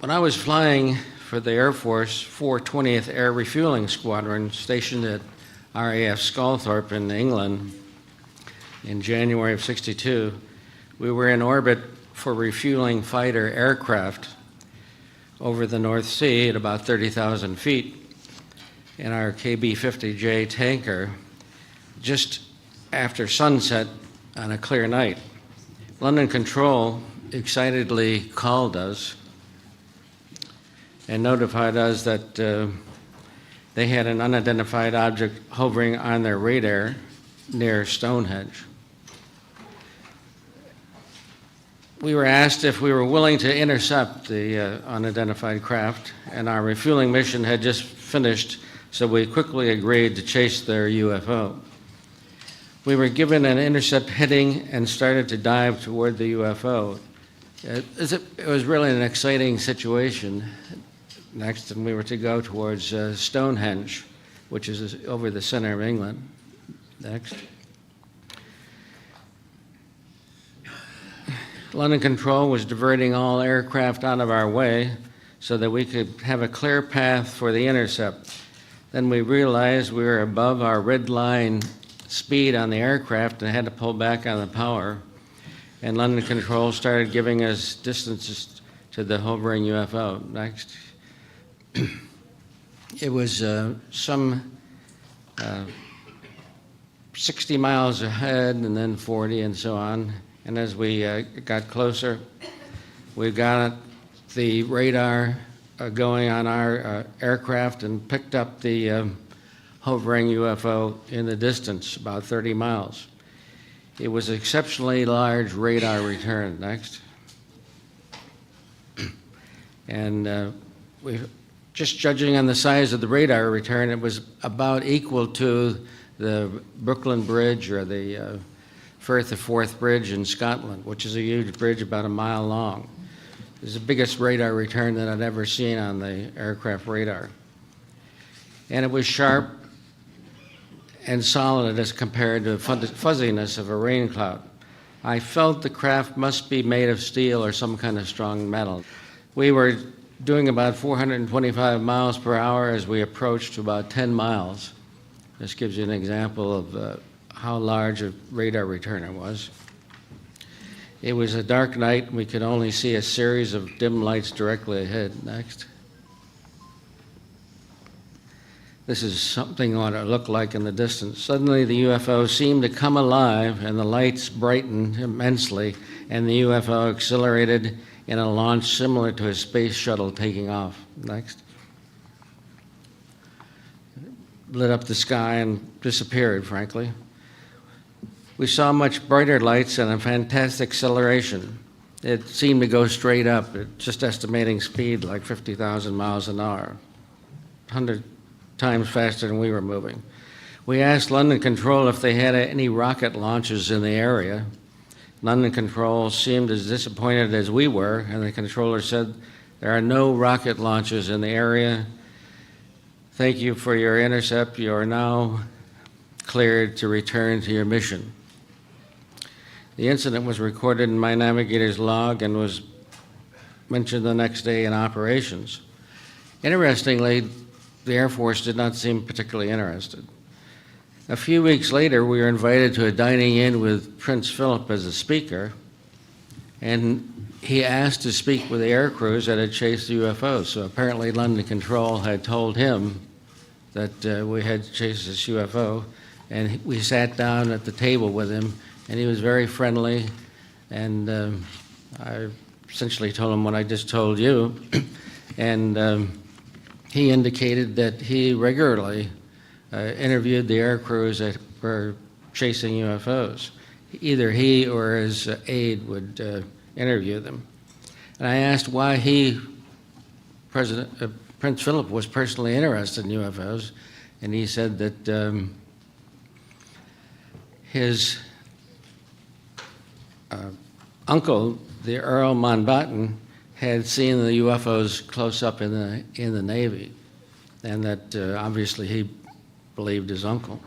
When I was flying for the Air Force 420th Air Refueling Squadron stationed at RAF Sculthorpe in England in January of '62, we were in orbit for refueling fighter aircraft over the North Sea at about 30,000 feet in our KB-50J tanker just after sunset on a clear night. London Control excitedly called us and notified us that they had an unidentified object hovering on their radar near Stonehenge. We were asked if we were willing to intercept the unidentified craft, and our refueling mission had just finished, so we quickly agreed to chase their UFO. We were given an intercept heading and started to dive toward the UFO. It was really an exciting situation. Next, and we were to go towards Stonehenge, which is over the center of England. Next. London Control was diverting all aircraft out of our way so that we could have a clear path for the intercept. Then we realized we were above our red line speed on the aircraft and had to pull back on the power. And London Control started giving us distances to the hovering UFO. Next. It was some 60 miles ahead and then 40 and so on. And as we got closer, we got the radar going on our aircraft and picked up the hovering UFO in the distance, about 30 miles. It was an exceptionally large radar return. Next. And just judging on the size of the radar return, it was about equal to the Brooklyn Bridge or the Firth of Forth Bridge in Scotland, which is a huge bridge about a mile long. It's the biggest radar return that I'd ever seen on the aircraft radar. And it was sharp and solid as compared to the fuzziness of a rain cloud. I felt the craft must be made of steel or some kind of strong metal. We were doing about 425 miles per hour as we approached to about 10 miles. This gives you an example of how large a radar return it was. It was a dark night, and we could only see a series of dim lights directly ahead. Next. This is something what it looked like in the distance. Suddenly the UFO seemed to come alive, and the lights brightened immensely, and the UFO accelerated in a launch similar to a space shuttle taking off. Next. Lit up the sky and disappeared, frankly. We saw much brighter lights and a fantastic acceleration. It seemed to go straight up, just estimating speed like 50,000 miles an hour, 100 times faster than we were moving. We asked London Control if they had any rocket launches in the area. London Control seemed as disappointed as we were, and the controller said, "There are no rocket launches in the area. Thank you for your intercept. You are now cleared to return to your mission." The incident was recorded in my navigator's log and was mentioned the next day in operations. Interestingly, the Air Force did not seem particularly interested. A few weeks later, we were invited to a dining in with Prince Philip as a speaker, and he asked to speak with the air crews that had chased the UFOs. So apparently London Control had told him that we had chased this UFO, and we sat down at the table with him, and he was very friendly, and I essentially told him what I just told you, and he indicated that he regularly interviewed the air crews that were chasing UFOs. Either he or his aide would interview them. And I asked why Prince Philip was personally interested in UFOs, and he said that his uncle, the Earl Mountbatten, had seen the UFOs close up in the Navy, and that obviously he believed his uncle.